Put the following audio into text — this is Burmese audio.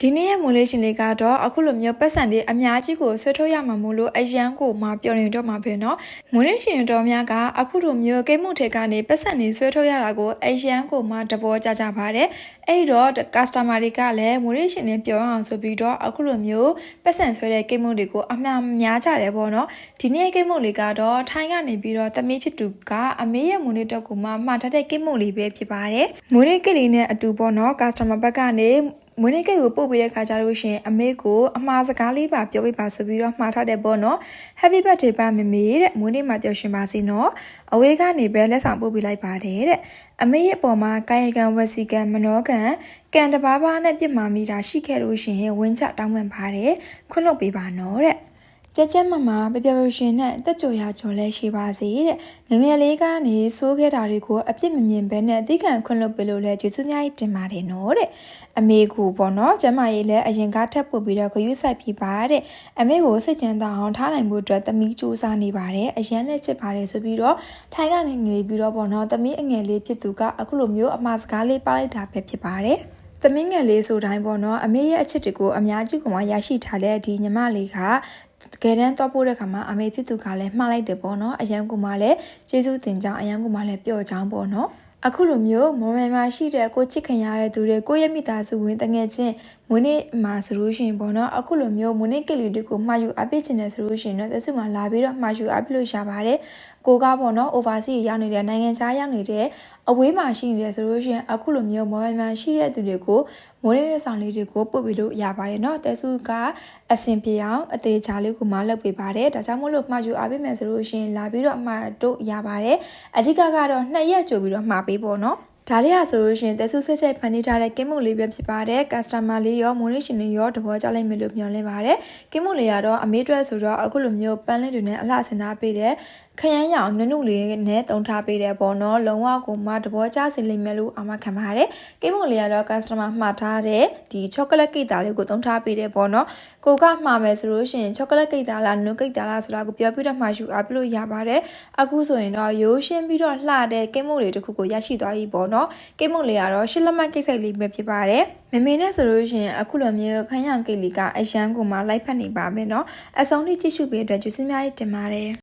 ဒီနေ့ရဲ့မိုးလေးရှင်လေးကတော့အခုလိုမျိုးပတ်စံတွေအများကြီးကိုဆွဲထုတ်ရမှာမို့လို့အရန်ကိုမှပျော်နေတော့မှာပဲเนาะမိုးလေးရှင်တော်များကအခုလိုမျိုးကိတ်မှုထဲကနေပတ်စံတွေဆွဲထုတ်ရတာကိုအရန်ကိုမှတဘောကြကြပါတယ်အဲ့တော့ customer တွေကလည်းမိုးလေးရှင်လေးပြောအောင်ဆိုပြီးတော့အခုလိုမျိုးပတ်စံဆွဲတဲ့ကိတ်မှုတွေကိုအများများကြတယ်ပေါ့เนาะဒီနေ့ကိတ်မှုလေးကတော့ထိုင်းကနေပြီးတော့သမီးဖြစ်သူကအမေရဲ့မိုးလေးတော့ကိုမှမှာထားတဲ့ကိတ်မှုလေးပဲဖြစ်ပါတယ်မိုးလေးကိတ်လေးနဲ့အတူပေါ့เนาะ customer ဘက်ကနေမွေးနေ့ကိတ်ကိုပို့ပေးတဲ့ခါကျလို့ရှင်အမေကိုအမှားစကားလေးပါပြောပေးပါဆိုပြီးတော့မှားထားတယ်ပေါ့နော် Happy birthday ပါမမေတဲ့မွေးနေ့မှာပျော်ရွှင်ပါစေနော်အဝေးကနေပဲလက်ဆောင်ပို့ပေးလိုက်ပါတယ်တဲ့အမေရဲ့အပေါ်မှာကာယကံဝစီကံမနောကံကံတဘာဘာနဲ့ပြစ်မှာမိတာရှိခဲ့လို့ရှင်ဝင်းချတောင်းပန်ပါတယ်ခွင့်လွှတ်ပေးပါနော်တဲ့ကြက်ကြက်မမပျော်ပျော်ရွှင်နဲ့တက်ကြွရကြော်လဲရှိပါစေတဲ့ငငယ်လေးကနေစိုးခဲ့တာတွေကိုအပြစ်မမြင်ဘဲနဲ့အသိခံခွင့်လွှတ်ပေးလို့လဲကျေးဇူးများကြီးတင်ပါတယ်နော်တဲ့အမေကိုပေါ့နော်ကျမကြီးလည်းအရင်ကထပ်ပို့ပြီးတော့ဂရုစိုက်ပြီးပါတဲ့အမေကိုစိတ်ချမ်းသာအောင်ထားနိုင်ဖို့အတွက်သမီးစူးစမ်းနေပါတယ်အရင်လက်ချစ်ပါတယ်ဆိုပြီးတော့ထိုင်းကနေငယ်ပြီးတော့ပေါ့နော်သမီးအငယ်လေးဖြစ်သူကအခုလိုမျိုးအမှားစကားလေးပါလိုက်တာပဲဖြစ်ပါတယ်သမီးငယ်လေးဆိုတိုင်းပေါ့နော်အမေရဲ့အချစ်တွေကိုအများကြီးကမှရရှိထားတဲ့ဒီညီမလေးကတကယ်တမ်းတော့ပို့တဲ့ခါမှာအမေဖြစ်သူကလည်းမှားလိုက်တယ်ပေါ့နော်အရန်ကမှလည်းကျေးဇူးတင်ကြောင်းအရန်ကမှလည်းပျော့ကြောင်းပေါ့နော်အခုလိုမျိုးမော်ရယ်မှာရှိတဲ့ကိုချစ်ခင်ရတဲ့သူတွေကိုရဲ့မိသားစုဝင်တငယ်ချင်းမွေးနေ့မှာဆိုလို့ရှိရင်ပေါ့နော်အခုလိုမျိုးမွေးနေ့ကလေးတွေကိုမှာယူအပ်ပေးခြင်းနဲ့ဆိုလို့ရှိရင်တော့တဆူမှာလာပြီးတော့မှာယူအပ်ပေးလို့ရပါတယ်ကိုကပေါ့နော် overseas ရောက်နေတဲ့နိုင်ငံခြားရောက်နေတဲ့အဝေးမှာရှိနေတယ်ဆိုလို့ရှိရင်အခုလိုမျိုးမော်ရယ်မှာရှိတဲ့သူတွေကိုမွေးနေ့ဆောင်လေးတွေကိုပို့ပေးလို့ရပါတယ်เนาะတဆူကအဆင်ပြေအောင်အသေးချာလေးကိုမလုပ်ပေးပါတယ်ဒါကြောင့်မို့လို့မှာယူအပ်ပေးမယ်ဆိုလို့ရှိရင်လာပြီးတော့မှာတို့ရပါတယ်အဓိကကတော့2ရက်ကြိုပြီးတော့မှာပေးပေါ့เนาะဒါလေးဟာဆိုလို့ရှိရင်တက်ဆုဆက်ချက်ဖန်တီးထားတဲ့ကင်းမုတ်လေးပဲဖြစ်ပါတယ်။ customer လေးရောမိုးလေးရှင်လေးရောတဘောကြလိုက်မယ်လို့မျှော်လင့်ပါတယ်။ကင်းမုတ်လေးကတော့အမေအတွက်ဆိုတော့အခုလိုမျိုးပန်းလေးတွေနဲ့အလှဆင်ထားပေးတဲ့ခရမ်းရောင်နုနုလေးနဲ့တုံထားပေးတဲ့ပေါ့နော်လုံးဝကိုမှတဘောကြစေလိမ့်မယ်လို့အမခံပါတယ်။ကင်းမုတ်လေးကတော့ customer မှားထားတဲ့ဒီ chocolate ကိတ်သားလေးကိုတုံထားပေးတဲ့ပေါ့နော်။ကိုကမှားမယ်ဆိုလို့ရှိရင် chocolate ကိတ်သားလားနုကိတ်သားလားဆိုတာကိုပြောပြတော့မှာယူအားပြလို့ရပါတယ်။အခုဆိုရင်တော့ရိုးရှင်းပြီးတော့လှတဲ့ကင်းမုတ်လေးတစ်ခုကိုရရှိသွားပြီပေါ့နော်။ကိတ်မုတ်လေးကတော့ရှစ်လက်မှတ်ကိတ်စိတ်လေးပဲဖြစ်ပါတယ်မမေနဲ့ဆိုလို့ရှိရင်အခုလိုမျိုးခန်းရံကိတ်လေးကအရန်ကိုမှလိုက်ဖက်နေပါမယ်เนาะအဆုံးထိကြည့်ရှုပေးတဲ့အတွက်ကျေးဇူးများတင်ပါတယ်